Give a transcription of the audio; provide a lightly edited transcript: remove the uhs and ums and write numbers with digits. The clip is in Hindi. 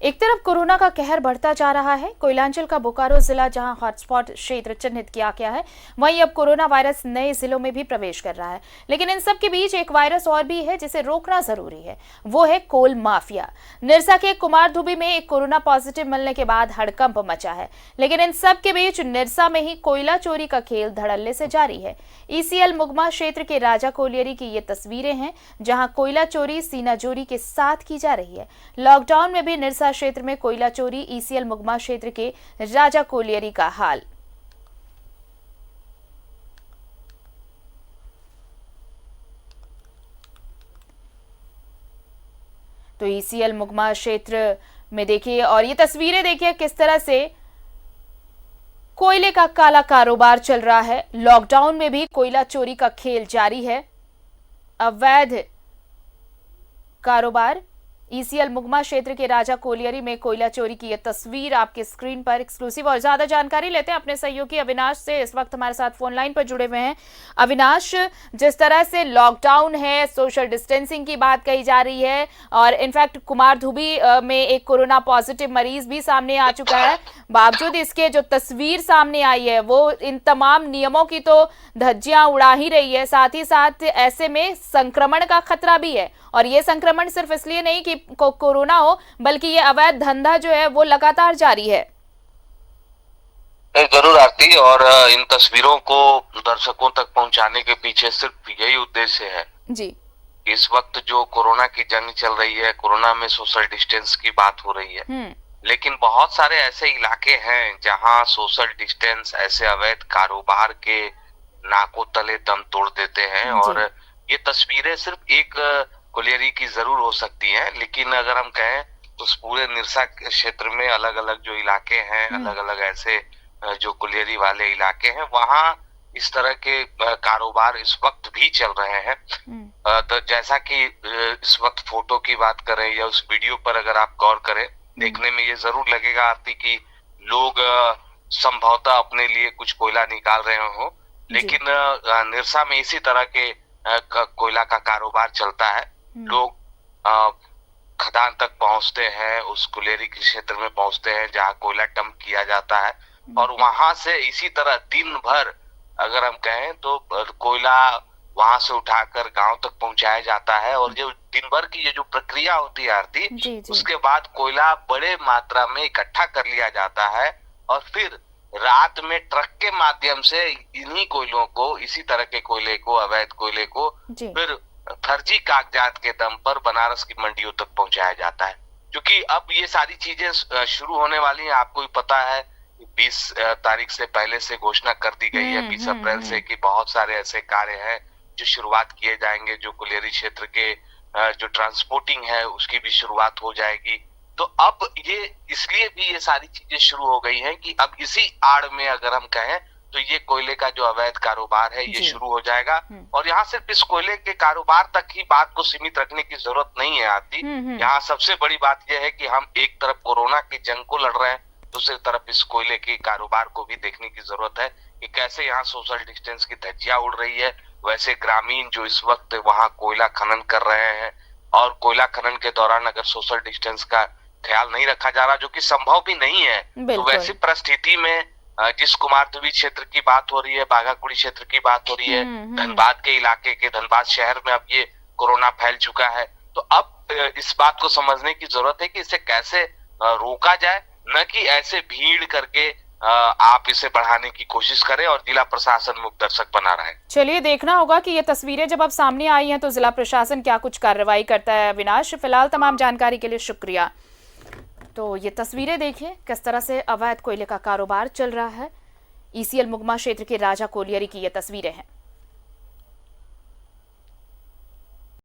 एक तरफ कोरोना का कहर बढ़ता जा रहा है। कोयलांचल का बोकारो जिला जहां हॉटस्पॉट क्षेत्र चिन्हित किया गया है, वहीं अब कोरोना वायरस नए जिलों में भी प्रवेश कर रहा है। लेकिन इन सब के बीच एक वायरस और भी है जिसे रोकना जरूरी है, वो है कोल माफिया। निरसा के कुमारधुबी में एक कोरोना पॉजिटिव मिलने के बाद हड़कंप मचा है, लेकिन इन सब के बीच निरसा में ही कोयला चोरी का खेल धड़ल्ले से जारी है। ईसीएल मुगमा क्षेत्र के राजा कोलियरी की ये तस्वीरें हैं जहां कोयला चोरी सीनाजोरी के साथ की जा रही है। लॉकडाउन में भी निरसा क्षेत्र में कोयला चोरी। ईसीएल मुगमा क्षेत्र के राजा कोलियरी का हाल। तो ईसीएल मुगमा क्षेत्र में देखिए और ये तस्वीरें देखिए किस तरह से कोयले का काला कारोबार चल रहा है। लॉकडाउन में भी कोयला चोरी का खेल जारी है। अवैध कारोबार। ईसीएल मुगमा क्षेत्र के राजा कोलियरी में कोयला चोरी की यह तस्वीर आपके स्क्रीन पर एक्सक्लूसिव। और ज्यादा जानकारी लेते हैं अपने सहयोगी अविनाश से, इस वक्त हमारे साथ फोन लाइन पर जुड़े हुए हैं। अविनाश, जिस तरह से लॉकडाउन है, सोशल डिस्टेंसिंग की बात कही जा रही है और इनफैक्ट कुमारधुबी में एक कोरोना पॉजिटिव मरीज भी सामने आ चुका है, बावजूद इसके जो तस्वीर सामने आई है वो इन तमाम नियमों की तो धज्जियां उड़ा ही रही है। साथ ही साथ ऐसे में संक्रमण का खतरा भी है, और ये संक्रमण सिर्फ इसलिए नहीं कि कोरोना हो, बल्कि ये अवैध धंधा जो है वो लगातार जारी है। जरूर आरती, और इन तस्वीरों को दर्शकों तक पहुंचाने के पीछे सिर्फ यही उद्देश्य है जी। इस वक्त जो कोरोना की जंग चल रही है, कोरोना में सोशल डिस्टेंस की बात हो रही है, लेकिन बहुत सारे ऐसे इलाके हैं जहां सोशल डिस्टेंस ऐसे अवैध कारोबार के नाकों तले दम तोड़ देते हैं। और ये तस्वीरें सिर्फ एक कोलियरी की जरूर हो सकती है, लेकिन अगर हम कहें तो उस पूरे निरसा क्षेत्र में अलग अलग जो इलाके हैं, अलग अलग ऐसे जो कोलियरी वाले इलाके हैं, वहां इस तरह के कारोबार इस वक्त भी चल रहे हैं। तो जैसा कि इस वक्त फोटो की बात करें या उस वीडियो पर अगर आप गौर करें, देखने में ये जरूर लगेगा आरती कि लोग संभवतः अपने लिए कुछ कोयला निकाल रहे हो, लेकिन निरसा में इसी तरह के कोयला का कारोबार चलता है। लोग खदान तक पहुंचते हैं, उस कोलियरी के क्षेत्र में पहुंचते हैं जहां कोयला डंप किया जाता है, और वहां से इसी तरह दिन भर अगर हम कहें तो कोयला वहां से उठाकर गांव तक पहुंचाया जाता है। और जो दिन भर की ये जो प्रक्रिया होती है आरती, उसके बाद कोयला बड़े मात्रा में इकट्ठा कर लिया जाता है और फिर रात में ट्रक के माध्यम से इन्हीं कोयलों को, इसी तरह के कोयले को, अवैध कोयले को फिर फर्जी कागजात के दम पर बनारस की मंडियों तक पहुंचाया जाता है। क्योंकि अब ये सारी चीजें शुरू होने वाली हैं, आपको भी पता है 20 तारीख से पहले से घोषणा कर दी गई है, 20 अप्रैल से, कि बहुत सारे ऐसे कार्य हैं जो शुरुआत किए जाएंगे, जो कोलियरी क्षेत्र के जो ट्रांसपोर्टिंग है उसकी भी शुरुआत हो जाएगी। तो अब ये इसलिए भी ये सारी चीजें शुरू हो गई हैं कि अब इसी आड़ में अगर हम कहें तो ये कोयले का जो अवैध कारोबार है ये शुरू हो जाएगा। और यहाँ सिर्फ इस कोयले के कारोबार तक ही बात को सीमित रखने की जरूरत नहीं है आती। यहाँ सबसे बड़ी बात यह है कि हम एक तरफ कोरोना की जंग को लड़ रहे हैं, दूसरी तरफ इस कोयले के कारोबार को भी देखने की जरूरत है कि कैसे यहाँ सोशल डिस्टेंस की धज्जियां उड़ रही है। वैसे ग्रामीण जो इस वक्त वहाँ कोयला खनन कर रहे हैं, और कोयला खनन के दौरान अगर सोशल डिस्टेंस का ख्याल नहीं रखा जा रहा, जो कि संभव भी नहीं है, तो वैसी परिस्थिति में जिस कुमारधुबी क्षेत्र की बात हो रही है, बाघाकुड़ी क्षेत्र की बात हो रही है, धनबाद के इलाके के, धनबाद शहर में अब ये कोरोना फैल चुका है। तो अब इस बात को समझने की जरूरत है कि इसे कैसे रोका जाए, न कि ऐसे भीड़ करके आप इसे बढ़ाने की कोशिश करें और जिला प्रशासन मुक्त दर्शक बना रहे। चलिए देखना होगा कि ये तस्वीरें जब अब सामने आई हैं तो जिला प्रशासन क्या कुछ कार्रवाई करता है। अविनाश, फिलहाल तमाम जानकारी के लिए शुक्रिया। तो ये तस्वीरें देखिए किस तरह से अवैध कोयले का कारोबार चल रहा है। ईसीएल मुगमा क्षेत्र के राजा कोलियरी की ये तस्वीरें हैं।